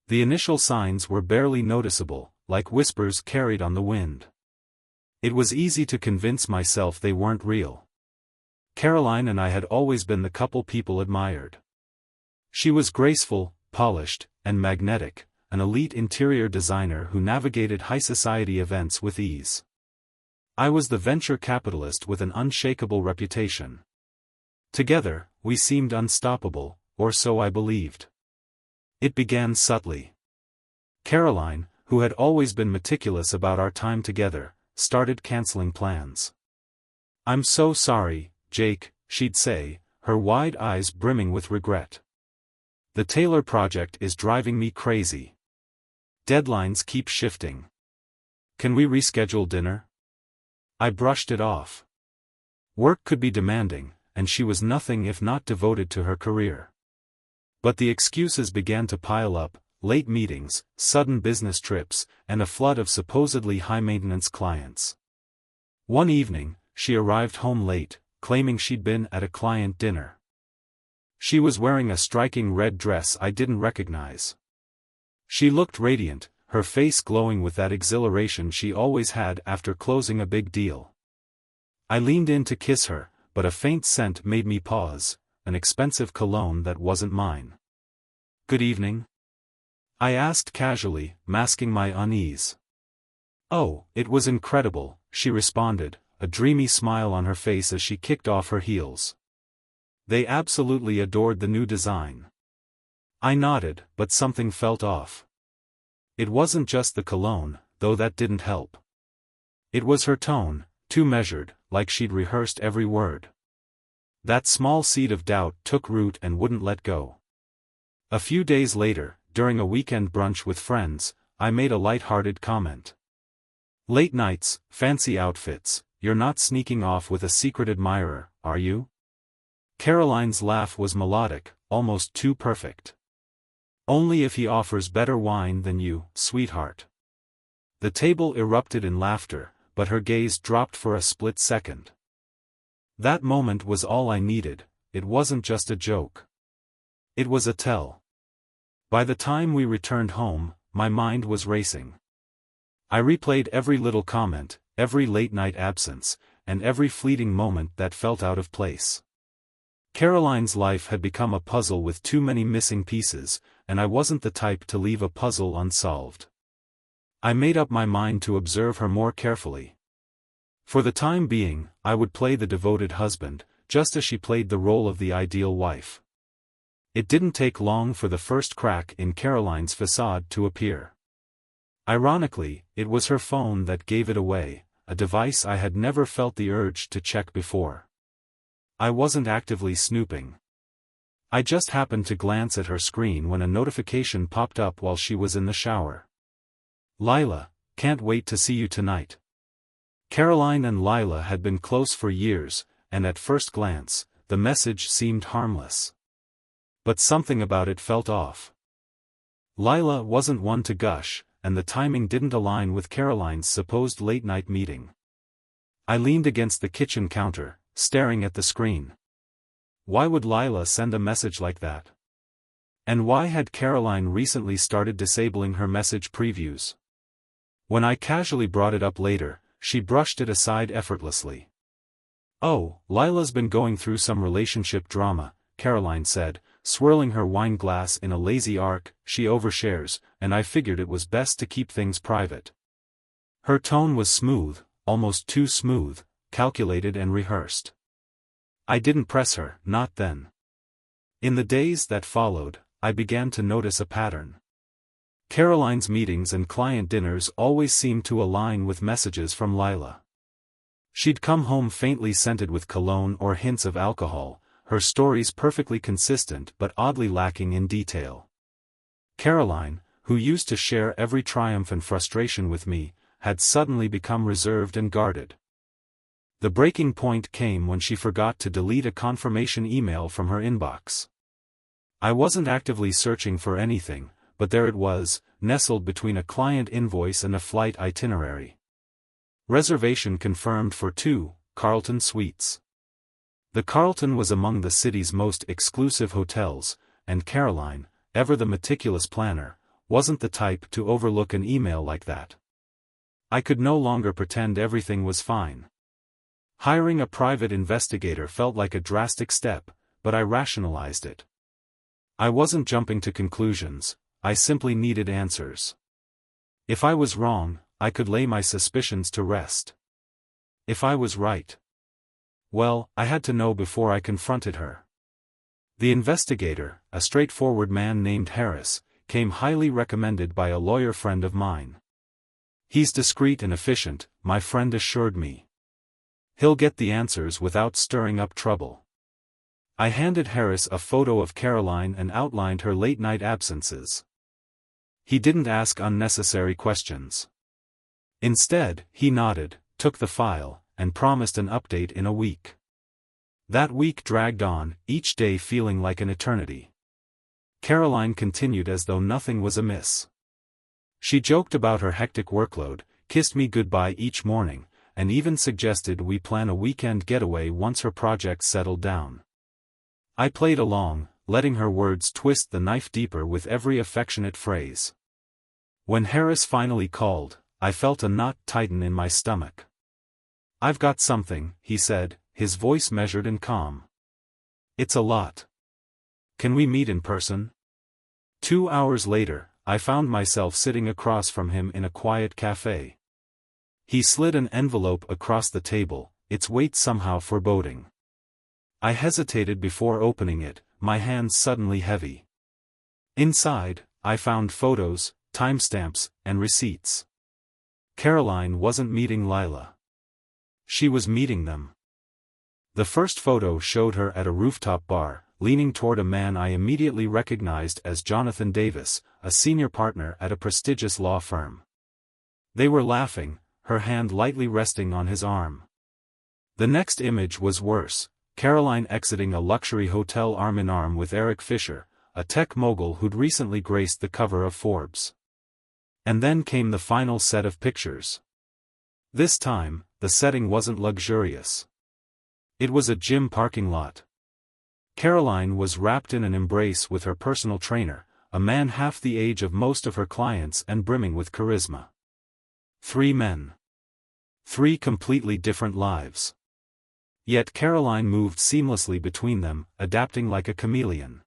The initial signs were barely noticeable, like whispers carried on the wind. It was easy to convince myself they weren't real. Caroline and I had always been the couple people admired. She was graceful, polished, and magnetic, an elite interior designer who navigated high society events with ease. I was the venture capitalist with an unshakable reputation. Together, we seemed unstoppable, or so I believed. It began subtly. Caroline, who had always been meticulous about our time together, started canceling plans. "I'm so sorry, Jake," she'd say, her wide eyes brimming with regret. "The Taylor project is driving me crazy. Deadlines keep shifting. Can we reschedule dinner?" I brushed it off. Work could be demanding, and she was nothing if not devoted to her career. But the excuses began to pile up: late meetings, sudden business trips, and a flood of supposedly high-maintenance clients. One evening, she arrived home late, claiming she'd been at a client dinner. She was wearing a striking red dress I didn't recognize. She looked radiant, her face glowing with that exhilaration she always had after closing a big deal. I leaned in to kiss her, but a faint scent made me pause, an expensive cologne that wasn't mine. "Good evening?" I asked casually, masking my unease. "Oh, it was incredible," she responded, a dreamy smile on her face as she kicked off her heels. "They absolutely adored the new design." I nodded, but something felt off. It wasn't just the cologne, though that didn't help. It was her tone, too measured, like she'd rehearsed every word. That small seed of doubt took root and wouldn't let go. A few days later, during a weekend brunch with friends, I made a light-hearted comment. "Late nights, fancy outfits, you're not sneaking off with a secret admirer, are you?" Caroline's laugh was melodic, almost too perfect. "Only if he offers better wine than you, sweetheart." The table erupted in laughter, but her gaze dropped for a split second. That moment was all I needed. It wasn't just a joke. It was a tell. By the time we returned home, my mind was racing. I replayed every little comment, every late-night absence, and every fleeting moment that felt out of place. Caroline's life had become a puzzle with too many missing pieces, and I wasn't the type to leave a puzzle unsolved. I made up my mind to observe her more carefully. For the time being, I would play the devoted husband, just as she played the role of the ideal wife. It didn't take long for the first crack in Caroline's facade to appear. Ironically, it was her phone that gave it away, a device I had never felt the urge to check before. I wasn't actively snooping. I just happened to glance at her screen when a notification popped up while she was in the shower. "Lila, can't wait to see you tonight." Caroline and Lila had been close for years, and at first glance, the message seemed harmless. But something about it felt off. Lila wasn't one to gush, and the timing didn't align with Caroline's supposed late-night meeting. I leaned against the kitchen counter, staring at the screen. Why would Lila send a message like that? And why had Caroline recently started disabling her message previews? When I casually brought it up later, she brushed it aside effortlessly. "Oh, Lila's been going through some relationship drama," Caroline said, swirling her wine glass in a lazy arc. "She overshares, and I figured it was best to keep things private." Her tone was smooth, almost too smooth, calculated and rehearsed. I didn't press her, not then. In the days that followed, I began to notice a pattern. Caroline's meetings and client dinners always seemed to align with messages from Lila. She'd come home faintly scented with cologne or hints of alcohol, her stories perfectly consistent but oddly lacking in detail. Caroline, who used to share every triumph and frustration with me, had suddenly become reserved and guarded. The breaking point came when she forgot to delete a confirmation email from her inbox. I wasn't actively searching for anything, but there it was, nestled between a client invoice and a flight itinerary. Reservation confirmed for 2 Carlton Suites. The Carlton was among the city's most exclusive hotels, and Caroline, ever the meticulous planner, wasn't the type to overlook an email like that. I could no longer pretend everything was fine. Hiring a private investigator felt like a drastic step, but I rationalized it. I wasn't jumping to conclusions, I simply needed answers. If I was wrong, I could lay my suspicions to rest. If I was right, well, I had to know before I confronted her. The investigator, a straightforward man named Harris, came highly recommended by a lawyer friend of mine. He's discreet and efficient, my friend assured me. He'll get the answers without stirring up trouble. I handed Harris a photo of Caroline and outlined her late-night absences. He didn't ask unnecessary questions. Instead, he nodded, took the file, and promised an update in a week. That week dragged on, each day feeling like an eternity. Caroline continued as though nothing was amiss. She joked about her hectic workload, kissed me goodbye each morning, and even suggested we plan a weekend getaway once her project settled down. I played along, letting her words twist the knife deeper with every affectionate phrase. When Harris finally called, I felt a knot tighten in my stomach. "I've got something," he said, his voice measured and calm. "It's a lot. Can we meet in person?" 2 hours later, I found myself sitting across from him in a quiet cafe. He slid an envelope across the table, its weight somehow foreboding. I hesitated before opening it, my hands suddenly heavy. Inside, I found photos, timestamps, and receipts. Caroline wasn't meeting Lila. She was meeting them. The first photo showed her at a rooftop bar, leaning toward a man I immediately recognized as Jonathan Davis, a senior partner at a prestigious law firm. They were laughing, her hand lightly resting on his arm. The next image was worse, Caroline exiting a luxury hotel arm-in-arm with Eric Fisher, a tech mogul who'd recently graced the cover of Forbes. And then came the final set of pictures. This time, the setting wasn't luxurious. It was a gym parking lot. Caroline was wrapped in an embrace with her personal trainer, a man half the age of most of her clients and brimming with charisma. 3 men. 3 completely different lives. Yet Caroline moved seamlessly between them, adapting like a chameleon.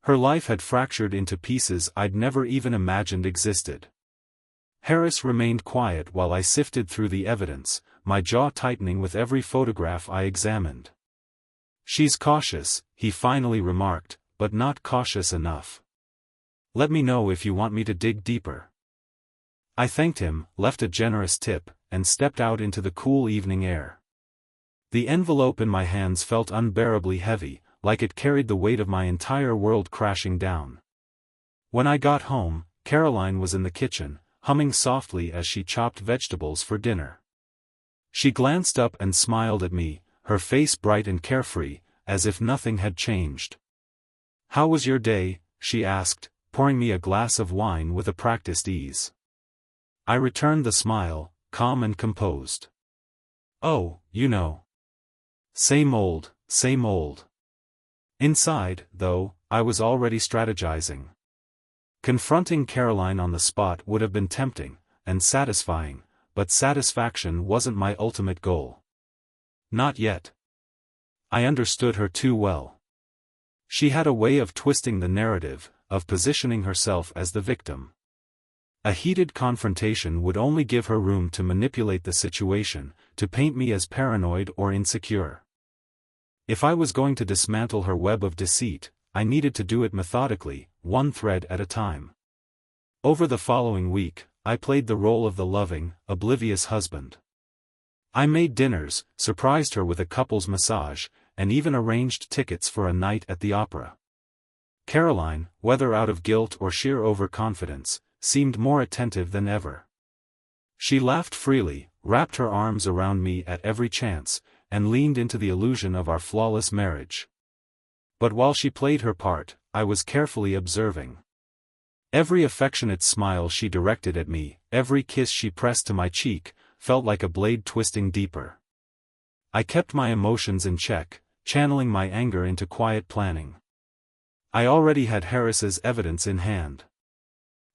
Her life had fractured into pieces I'd never even imagined existed. Harris remained quiet while I sifted through the evidence, my jaw tightening with every photograph I examined. "She's cautious," he finally remarked, "but not cautious enough. Let me know if you want me to dig deeper." I thanked him, left a generous tip, and stepped out into the cool evening air. The envelope in my hands felt unbearably heavy, like it carried the weight of my entire world crashing down. When I got home, Caroline was in the kitchen, humming softly as she chopped vegetables for dinner. She glanced up and smiled at me, her face bright and carefree, as if nothing had changed. "How was your day?" she asked, pouring me a glass of wine with a practiced ease. I returned the smile, calm and composed. "Oh, you know. Same old, same old." Inside, though, I was already strategizing. Confronting Caroline on the spot would have been tempting, and satisfying, but satisfaction wasn't my ultimate goal. Not yet. I understood her too well. She had a way of twisting the narrative, of positioning herself as the victim. A heated confrontation would only give her room to manipulate the situation, to paint me as paranoid or insecure. If I was going to dismantle her web of deceit, I needed to do it methodically, one thread at a time. Over the following week, I played the role of the loving, oblivious husband. I made dinners, surprised her with a couple's massage, and even arranged tickets for a night at the opera. Caroline, whether out of guilt or sheer overconfidence, seemed more attentive than ever. She laughed freely, wrapped her arms around me at every chance, and leaned into the illusion of our flawless marriage. But while she played her part, I was carefully observing. Every affectionate smile she directed at me, every kiss she pressed to my cheek, felt like a blade twisting deeper. I kept my emotions in check, channeling my anger into quiet planning. I already had Harris's evidence in hand.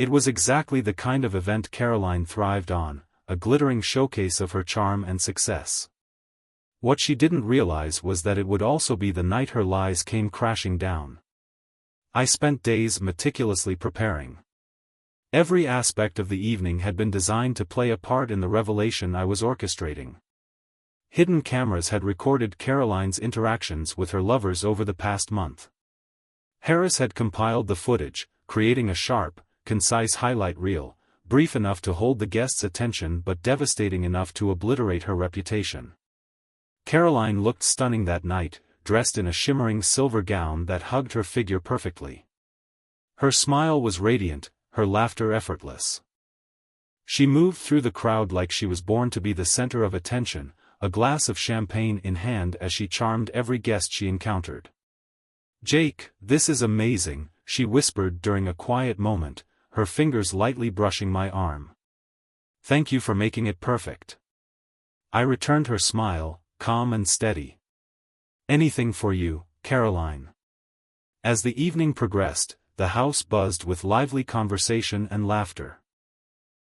It was exactly the kind of event Caroline thrived on, a glittering showcase of her charm and success. What she didn't realize was that it would also be the night her lies came crashing down. I spent days meticulously preparing. Every aspect of the evening had been designed to play a part in the revelation I was orchestrating. Hidden cameras had recorded Caroline's interactions with her lovers over the past month. Harris had compiled the footage, creating a sharp, concise highlight reel, brief enough to hold the guests' attention but devastating enough to obliterate her reputation. Caroline looked stunning that night, dressed in a shimmering silver gown that hugged her figure perfectly. Her smile was radiant, her laughter effortless. She moved through the crowd like she was born to be the center of attention, a glass of champagne in hand as she charmed every guest she encountered. "Jake, this is amazing," she whispered during a quiet moment, her fingers lightly brushing my arm. "Thank you for making it perfect." I returned her smile, calm and steady. "Anything for you, Caroline." As the evening progressed, the house buzzed with lively conversation and laughter.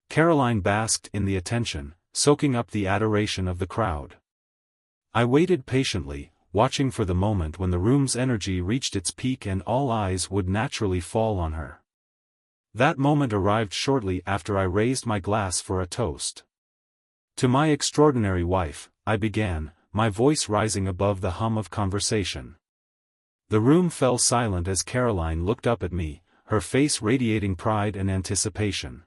Caroline basked in the attention, soaking up the adoration of the crowd. I waited patiently, watching for the moment when the room's energy reached its peak and all eyes would naturally fall on her. That moment arrived shortly after I raised my glass for a toast. "To my extraordinary wife," I began, my voice rising above the hum of conversation. The room fell silent as Caroline looked up at me, her face radiating pride and anticipation.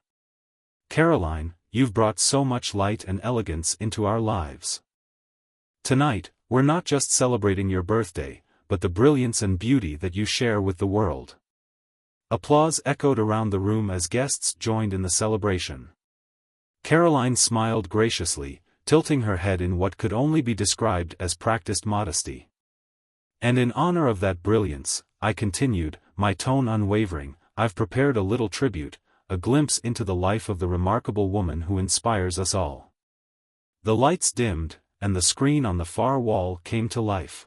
"Caroline, you've brought so much light and elegance into our lives. Tonight, we're not just celebrating your birthday, but the brilliance and beauty that you share with the world." Applause echoed around the room as guests joined in the celebration. Caroline smiled graciously, tilting her head in what could only be described as practiced modesty. "And in honor of that brilliance," I continued, my tone unwavering, "I've prepared a little tribute, a glimpse into the life of the remarkable woman who inspires us all." The lights dimmed, and the screen on the far wall came to life.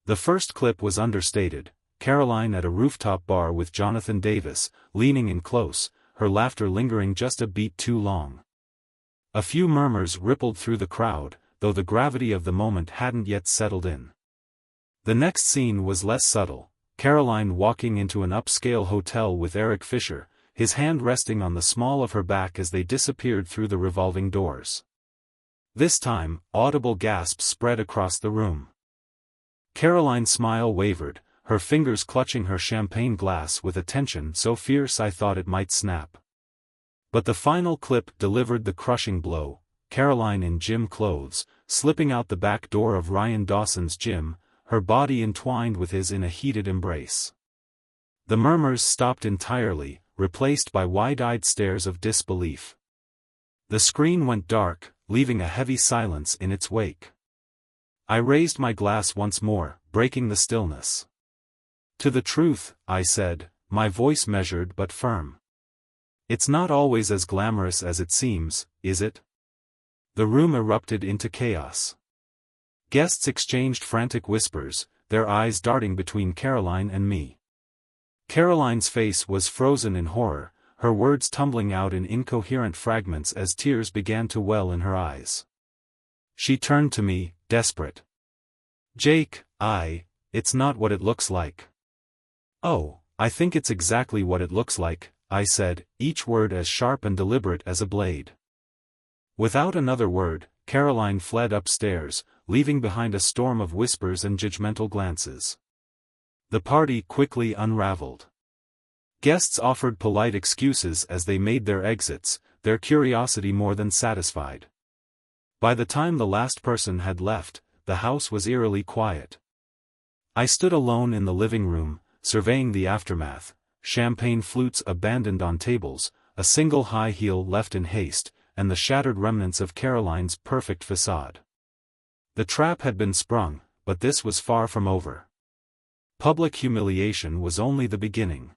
The first clip was understated, Caroline at a rooftop bar with Jonathan Davis, leaning in close, her laughter lingering just a beat too long. A few murmurs rippled through the crowd, though the gravity of the moment hadn't yet settled in. The next scene was less subtle, Caroline walking into an upscale hotel with Eric Fisher, his hand resting on the small of her back as they disappeared through the revolving doors. This time, audible gasps spread across the room. Caroline's smile wavered, her fingers clutching her champagne glass with a tension so fierce I thought it might snap. But the final clip delivered the crushing blow, Caroline in gym clothes, slipping out the back door of Ryan Dawson's gym, her body entwined with his in a heated embrace. The murmurs stopped entirely, replaced by wide-eyed stares of disbelief. The screen went dark, leaving a heavy silence in its wake. I raised my glass once more, breaking the stillness. "To the truth," I said, my voice measured but firm. "It's not always as glamorous as it seems, is it?" The room erupted into chaos. Guests exchanged frantic whispers, their eyes darting between Caroline and me. Caroline's face was frozen in horror, her words tumbling out in incoherent fragments as tears began to well in her eyes. She turned to me, desperate. "Jake, it's not what it looks like." "Oh, I think it's exactly what it looks like," I said, each word as sharp and deliberate as a blade. Without another word, Caroline fled upstairs, leaving behind a storm of whispers and judgmental glances. The party quickly unraveled. Guests offered polite excuses as they made their exits, their curiosity more than satisfied. By the time the last person had left, the house was eerily quiet. I stood alone in the living room, surveying the aftermath, champagne flutes abandoned on tables, a single high heel left in haste, and the shattered remnants of Caroline's perfect facade. The trap had been sprung, but this was far from over. Public humiliation was only the beginning.